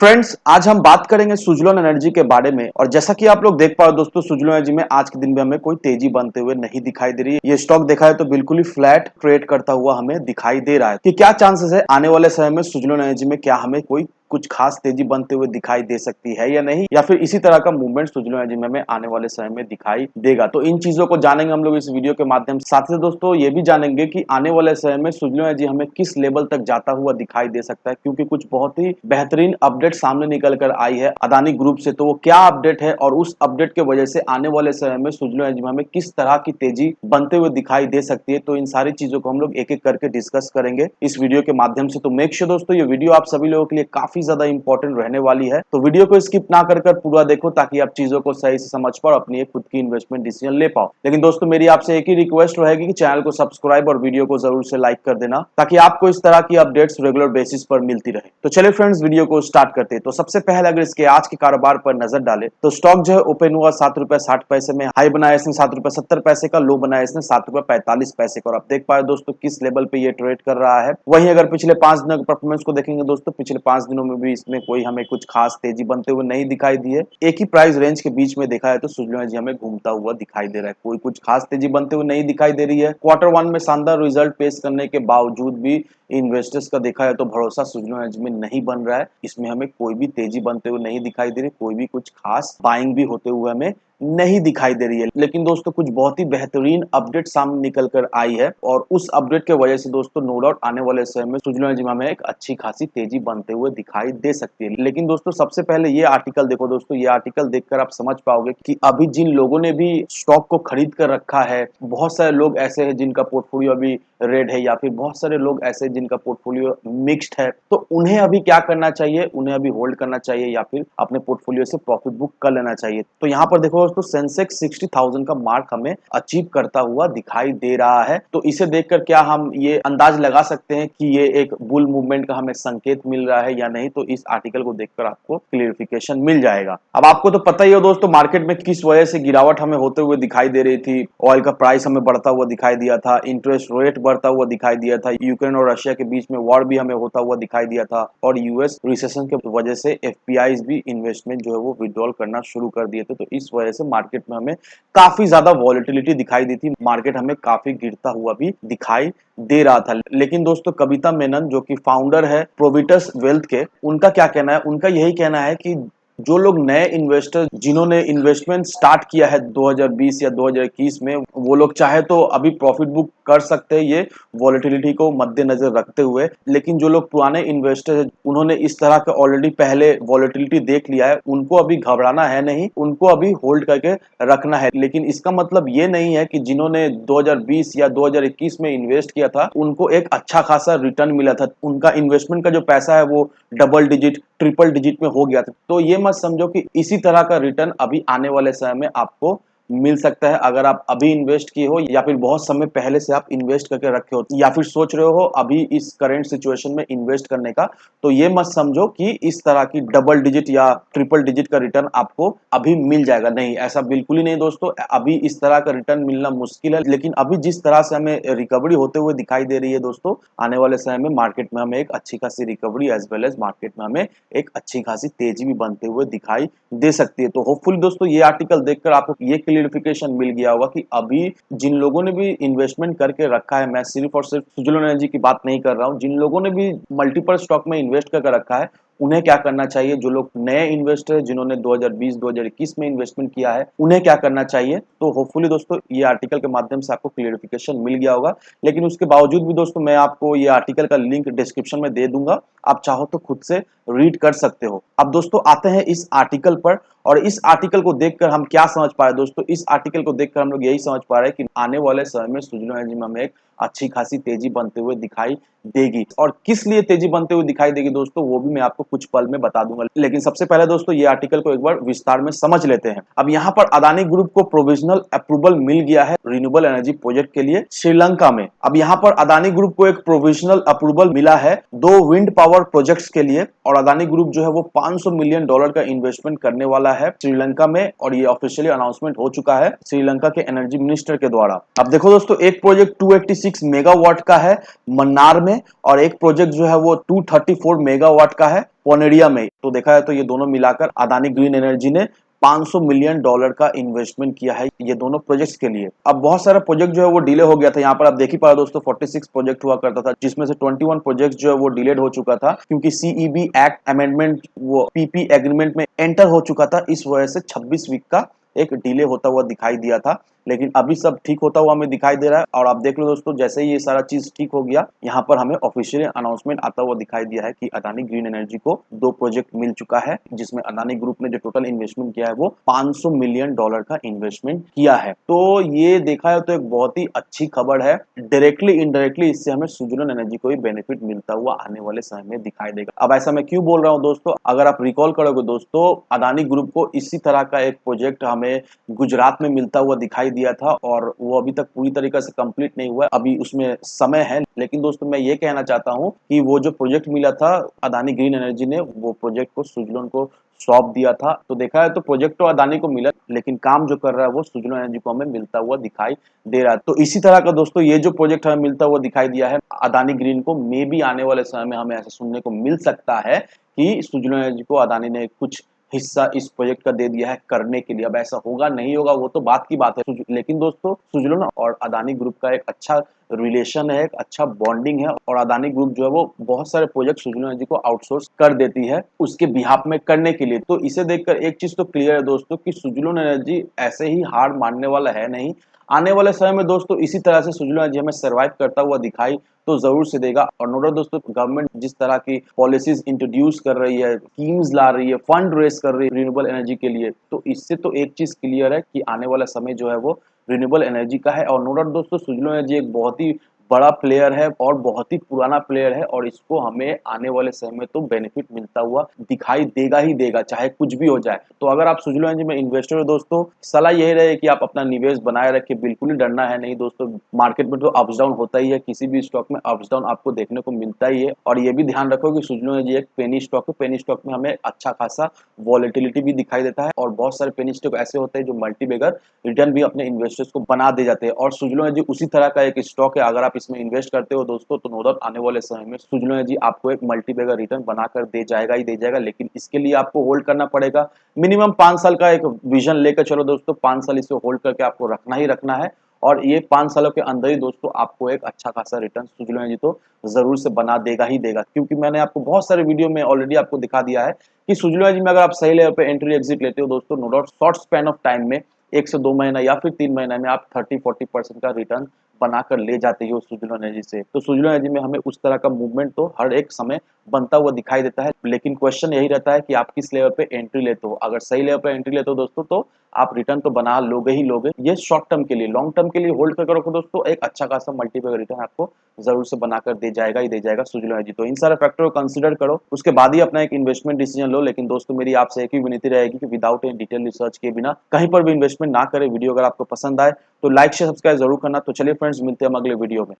Friends, आज हम बात करेंगे सुज़लोन एनर्जी के बारे में। और जैसा कि आप लोग देख पा रहे हो दोस्तों, सुज़लोन एनर्जी में आज के दिन में हमें कोई तेजी बनते हुए नहीं दिखाई दे रही है। ये स्टॉक देखा है तो बिल्कुल ही फ्लैट ट्रेड करता हुआ हमें दिखाई दे रहा है कि क्या चांसेस है आने वाले समय में सुज़लोन एनर्जी में क्या हमें कोई कुछ खास तेजी बनते हुए दिखाई दे सकती है या नहीं, या फिर इसी तरह का मूवमेंट सुज़लोन एनर्जी में हमें आने वाले समय में दिखाई देगा। तो इन चीजों को जानेंगे हम लोग इस वीडियो के माध्यम से। साथ ही दोस्तों ये भी जानेंगे कि आने वाले समय में सुज़लोन एनर्जी हमें किस लेवल तक जाता हुआ दिखाई दे सकता है, क्योंकि कुछ बहुत ही बेहतरीन अपडेट सामने निकल कर आई है अदानी ग्रुप से। तो वो क्या अपडेट है और उस अपडेट के वजह से आने वाले समय में सुज़लोन एनर्जी में हमें किस तरह की तेजी बनते हुए दिखाई दे सकती है, तो इन सारी चीजों को हम लोग एक एक करके डिस्कस करेंगे इस वीडियो के माध्यम से। तो मेक श्योर दोस्तों ये वीडियो आप सभी लोगों के लिए काफी ज्यादा इंपॉर्टेंट रहने वाली है, तो वीडियो को स्किप ना कर पूरा देखो ताकि आप चीजों को सही से समझ पाओ, अपनी एक खुद की इन्वेस्टमेंट डिसीजन ले पाओ। लेकिन दोस्तों मेरी आपसे एक ही रिक्वेस्ट रहेगी कि चैनल को सब्सक्राइब और वीडियो को जरूर से लाइक कर देना, ताकि आपको इस तरह की अपडेट्स रेगुलर बेसिस पर मिलती रहे। तो चलिए फ्रेंड्स वीडियो को स्टार्ट करते हैं। तो सबसे पहले अगर इसके आज के कारोबार पर नजर डाले तो स्टॉक जो है ओपन हुआ ₹7.60 में, हाई बनाया इसने ₹7.70 का, लो बनाया इसने ₹7.45 का। और आप देख पाए दोस्तों किस लेवल पे ये ट्रेड कर रहा है। वहीं अगर पिछले 5 दिनों के परफॉर्मेंस को देखेंगे दोस्तों, पिछले 5 दिनों में भी इसमें कोई हमें कुछ खास तेजी बनते हुए नहीं दिखाई दी है। एक ही प्राइस रेंज के बीच में देखा है तो सुज़लोन एनर्जी हमें घूमता हुआ दिखाई दे रहा है, कोई कुछ खास तेजी बनते हुए नहीं दिखाई दे रही है। क्वार्टर 1 में शानदार रिजल्ट पेश करने के बावजूद भी इन्वेस्टर्स का देखा है तो भरोसा सुज़लोन एनर्जी में नहीं बन रहा है। इसमें हमें कोई भी तेजी बनते हुए नहीं दिखाई दे रही, कोई भी कुछ खास बाइंग भी होते हुए हमें नहीं दिखाई दे रही है। लेकिन दोस्तों कुछ बहुत ही बेहतरीन अपडेट सामने निकल कर आई है, और उस अपडेट के वजह से दोस्तों नो डाउट आने वाले समय में सुज़लोन एनर्जी में एक अच्छी खासी तेजी बनते हुए दिखाई दे सकती है। लेकिन दोस्तों सबसे पहले ये आर्टिकल देखो दोस्तों, ये आर्टिकल देखकर आप समझ पाओगे कि अभी जिन लोगों ने भी स्टॉक को खरीद कर रखा है, बहुत सारे लोग ऐसे हैं जिनका पोर्टफोलियो अभी रेड है, या फिर बहुत सारे लोग ऐसे जिनका पोर्टफोलियो मिक्स्ड है। तो उन्हें अभी क्या करना चाहिए? उन्हें अभी होल्ड करना चाहिए या फिर अपने पोर्टफोलियो से प्रॉफिट बुक कर लेना चाहिए। तो यहाँ पर देखो दोस्तों सेंसेक्स 60,000 का मार्क हमें अचीव करता हुआ दिखाई दे रहा है। तो इसे देखकर क्या हम ये अंदाज लगा सकते हैं कि ये एक बुल मूवमेंट का हमें संकेत मिल रहा है या नहीं? तो इस आर्टिकल को देखकर आपको क्लियरिफिकेशन मिल जाएगा। अब आपको तो पता ही हो दोस्तों मार्केट में किस वजह से गिरावट हमें होते हुए दिखाई दे रही थी। ऑयल का प्राइस हमें बढ़ता हुआ दिखाई दिया था, इंटरेस्ट रेट बढ़ता हुआ दिखाई दिया था, यूक्रेन और रशिया के बीच में वॉर भी हमें होता हुआ दिखाई दिया था, और यूएस रिसेशन के वजह से एफपीआईज भी इन्वेस्टमेंट जो है वो विड्रॉल करना शुरू कर दिए थे। तो इस वजह से मार्केट में हमें काफी ज्यादा वॉलेटिलिटी दिखाई दी थी, मार्केट हमें काफी गिरता हुआ भी दिखाई दे रहा था। लेकिन दोस्तों कविता मेनन जो कि फाउंडर है प्रोविटस वेल्थ के, उनका क्या कहना है? उनका यही कहना है कि जो लोग नए इन्वेस्टर जिन्होंने इन्वेस्टमेंट स्टार्ट किया है 2020 या 2021 में, वो लोग चाहे तो अभी प्रॉफिट बुक कर सकते हैं ये वॉलेटिलिटी को मद्देनजर रखते हुए। लेकिन जो लोग पुराने इन्वेस्टर हैं, उन्होंने इस तरह का ऑलरेडी पहले वॉलेटिलिटी देख लिया है, उनको अभी घबराना है नहीं, उनको अभी होल्ड करके रखना है। लेकिन इसका मतलब ये नहीं है कि जिन्होंने 2020 या 2021 में इन्वेस्ट किया था उनको एक अच्छा खासा रिटर्न मिला था, उनका इन्वेस्टमेंट का जो पैसा है वो डबल डिजिट ट्रिपल डिजिट में हो गया था। तो ये मत समझो कि इसी तरह का रिटर्न अभी आने वाले समय में आपको मिल सकता है अगर आप अभी इन्वेस्ट किए हो, या फिर बहुत समय पहले से आप इन्वेस्ट करके रखे हो, या फिर सोच रहे हो अभी इस करंट सिचुएशन में इन्वेस्ट करने का। तो ये मत समझो कि इस तरह की डबल डिजिट या ट्रिपल डिजिट का रिटर्न आपको अभी मिल जाएगा, नहीं, ऐसा बिल्कुल ही नहीं दोस्तों। अभी इस तरह का रिटर्न मिलना मुश्किल है, लेकिन अभी जिस तरह से हमें रिकवरी होते हुए दिखाई दे रही है दोस्तों, आने वाले समय में मार्केट में हमें एक अच्छी खासी recovery as well as market में हमें एक अच्छी खासी तेजी भी बनते हुए दिखाई दे सकती है। तो होपफुली दोस्तों ये आर्टिकल देखकर आपको ये क्लियरिफिकेशन मिल गया होगा कि अभी जिन लोगों ने भी इन्वेस्टमेंट करके रखा है, मैं सिर्फ और सिर्फ सुज़लोन एनर्जी की बात नहीं कर रहा हूं, जिन लोगों ने भी मल्टीपल स्टॉक में इन्वेस्ट करके रखा है उन्हें क्या करना चाहिए। जो लोग नए इन्वेस्टर जिन्होंने 2020-2021 में इन्वेस्टमेंट किया है उन्हें क्या करना चाहिए। तो होपफुली दोस्तों ये आर्टिकल के माध्यम से आपको क्लियरिफिकेशन मिल गया होगा। लेकिन उसके बावजूद भी दोस्तों मैं आपको ये आर्टिकल का लिंक डिस्क्रिप्शन में दे दूंगा, आप चाहो तो खुद से रीड कर सकते हो। अब दोस्तों आते हैं इस आर्टिकल पर, और इस आर्टिकल को देखकर हम क्या समझ पा रहे हैं दोस्तों? इस आर्टिकल को देखकर हम लोग यही समझ पा रहे हैं कि आने वाले समय में सुज़लोन एनर्जी में हमें एक अच्छी खासी तेजी बनते हुए दिखाई देगी। और किस लिए तेजी बनते हुए दिखाई देगी दोस्तों, वो भी मैं आपको कुछ पल में बता दूंगा। लेकिन सबसे पहले दोस्तों ये आर्टिकल को एक बार विस्तार में समझ लेते हैं। अब यहाँ पर अदानी ग्रुप को प्रोविजनल अप्रूवल मिल गया है रिन्यूएबल एनर्जी प्रोजेक्ट के लिए श्रीलंका में। अब यहाँ पर अदानी ग्रुप को एक प्रोविजनल अप्रूवल मिला है 2 विंड पावर प्रोजेक्ट्स के लिए, और अदानी ग्रुप जो है वो $500 मिलियन का इन्वेस्टमेंट करने वाला है श्रीलंका में, और ये ऑफिशियली अनाउंसमेंट हो चुका है श्रीलंका के एनर्जी मिनिस्टर के द्वारा। अब देखो दोस्तों एक प्रोजेक्ट 286 मेगावाट का है मन्नार में, और एक प्रोजेक्ट जो है वो 234 मेगावाट का है पोनेडिया में। तो देखा है तो ये दोनों मिलाकर अदानी ग्रीन एनर्जी ने $500 मिलियन का इन्वेस्टमेंट किया है ये दोनों प्रोजेक्ट्स के लिए। अब बहुत सारा प्रोजेक्ट जो है वो डिले हो गया था। यहाँ पर आप देख ही पा रहे हो दोस्तों, 46 प्रोजेक्ट हुआ करता था, जिसमें से 21 प्रोजेक्ट जो है वो डिलेड हो चुका था, क्योंकि सीईबी एक्ट अमेंडमेंट वो पीपी एग्रीमेंट में एंटर हो चुका था। इस वजह से 26 वीक का एक डिले होता हुआ दिखाई दिया था, लेकिन अभी सब ठीक होता हुआ हमें दिखाई दे रहा है। और आप देख लो दोस्तों, जैसे ही ये सारा चीज ठीक हो गया, यहाँ पर हमें ऑफिशियली अनाउंसमेंट आता हुआ दिखाई दिया है कि अदानी ग्रीन एनर्जी को 2 प्रोजेक्ट मिल चुका है, जिसमें अदानी ग्रुप ने जो टोटल इन्वेस्टमेंट किया है वो $500 मिलियन का इन्वेस्टमेंट किया है। तो ये देखा है तो एक बहुत ही अच्छी खबर है। डायरेक्टली इनडायरेक्टली इससे हमें सुजुलोन एनर्जी को ही बेनिफिट मिलता हुआ आने वाले समय में दिखाई देगा। अब ऐसा मैं क्यों बोल रहा हूँ दोस्तों, अगर आप रिकॉल करोगे दोस्तों, अदानी ग्रुप को इसी तरह का एक प्रोजेक्ट हमें गुजरात में मिलता हुआ दिखाई दिया था, और वो अभी तक पूरी तरीके से कंप्लीट नहीं हुआ है, अभी उसमें समय है। लेकिन दोस्तों मैं ये कहना चाहता हूँ कि वो जो प्रोजेक्ट मिला था अदानी ग्रीन एनर्जी ने, वो प्रोजेक्ट को सुजुलोन को सौंप दिया था। तो देखा है तो प्रोजेक्ट तो अदानी को मिला, लेकिन काम जो कर रहा है वो सुजुलोन एनर्जी को हमें मिलता हुआ दिखाई दे रहा है। तो इसी तरह का दोस्तों ये जो प्रोजेक्ट हमें मिलता हुआ दिखाई दिया है अदानी ग्रीन को, मे भी आने वाले समय में हमें ऐसा सुनने को मिल सकता है कि सुजुलोन एनर्जी को अदानी ने कुछ हिस्सा इस प्रोजेक्ट का दे दिया है करने के लिए। अब ऐसा होगा नहीं होगा वो तो बात की बात है, लेकिन दोस्तों सुजुलोन और अदानी ग्रुप का एक अच्छा रिलेशन है, एक अच्छा बॉन्डिंग है, और अदानी ग्रुप जो है वो बहुत सारे प्रोजेक्ट सुजुलोन एनर्जी को आउटसोर्स कर देती है उसके बिहाफ में करने के लिए। तो इसे देखकर एक चीज तो क्लियर है दोस्तों कि सुजुलोन एनर्जी ऐसे ही हार मानने वाला है नहीं। आने वाले समय में दोस्तों इसी तरह से सुजुलोन एनर्जी हमें सर्वाइव करता हुआ दिखाई तो जरूर से देगा। और नो डाउट दोस्तों, गवर्नमेंट जिस तरह की पॉलिसीज इंट्रोड्यूस कर रही है, स्कीम्स ला रही है, फंड रेस कर रही है रिन्यूएबल एनर्जी के लिए, तो इससे तो एक चीज क्लियर है कि आने वाला समय जो है वो रिन्यूएबल एनर्जी का है। और नो डाउट दोस्तों, सुजुलोन एनर्जी एक बहुत ही बड़ा प्लेयर है और बहुत ही पुराना प्लेयर है, और इसको हमें आने वाले समय में तो बेनिफिट मिलता हुआ दिखाई देगा ही देगा, चाहे कुछ भी हो जाए। तो अगर आप सुजुलोन एनर्जी में इन्वेस्टर हो दोस्तों, सलाह यही रहे कि आप अपना निवेश बनाए रखें, बिल्कुल ही डरना है नहीं दोस्तों। मार्केट में तो अप्स डाउन होता ही है, किसी भी स्टॉक में अप्स डाउन आपको देखने को मिलता ही है। और ये भी ध्यान रखो कि सुजुलोन एनर्जी एक पेनी स्टॉक है, पेनी स्टॉक में हमें अच्छा खासा वॉलेटिलिटी भी दिखाई देता है, और बहुत सारे पेनी स्टॉक ऐसे होते हैं जो मल्टीबैगर रिटर्न भी अपने इन्वेस्टर्स को बना दे जाते हैं। और सुजुलोन एनर्जी उसी तरह का एक स्टॉक है, अगर आप इसमें इन्वेस्ट करते हो दोस्तों, तो नो डाउट आने वाले समय में सुजुलोन एनर्जी आपको एक मल्टीबैगर रिटर्न बनाकर दे जाएगा ही दे जाएगा। लेकिन इसके लिए आपको होल्ड करना पड़ेगा, मिनिमम 5 साल का एक विजन लेकर चलो दोस्तों। 5 साल इसे होल्ड करके आपको रखना ही रखना है, और ये 5 सालों के अंदर ही दोस्तों आपको एक अच्छा खासा रिटर्न सुजुलोन एनर्जी तो जरूर से बना देगा ही देगा। क्योंकि मैंने आपको बहुत सारे वीडियो में ऑलरेडी आपको दिखा दिया है कि सुजुलोन एनर्जी में अगर आप सही लेवल पे एंट्री एग्जिट लेते हो दोस्तों, no doubt short span of time में 1 से 2 महीना या फिर 3 महीने में आप 30-40% का रिटर्न बनाकर ले जाते हो सुजुलोन एनर्जी से। तो सुजुलोन एनर्जी में हमें उस तरह का मूवमेंट तो हर एक समय बनता हुआ दिखाई देता है। लेकिन क्वेश्चन यही रहता है कि आप किस लेवल पे एंट्री लेते हो। अगर सही लेवल पे एंट्री लेते हो दोस्तों, तो आप रिटर्न तो बना लोगे ही लोगे। ये शॉर्ट टर्म के लिए, लॉन्ग टर्म के लिए होल्ड करके रखो दोस्तों, एक अच्छा खासा मल्टीपल रिटर्न आपको जरूर से बनाकर दे जाएगा ही दे जाएगा सुजुलोन एनर्जी। तो इन सारे फैक्टर को कंसिडर करो, उसके बाद ही अपना एक इन्वेस्टमेंट डिसीजन लो। लेकिन दोस्तों मेरी आपसे एक ही विनती रहेगी कि विदाउट एनी डिटेल रिसर्च के बिना कहीं पर भी इन्वेस्टमेंट ना करें। वीडियो अगर आपको पसंद आए तो लाइक शेयर सब्सक्राइब जरूर करना। तो चलिए फ्रेंड्स, मिलते हैं हम अगले वीडियो में।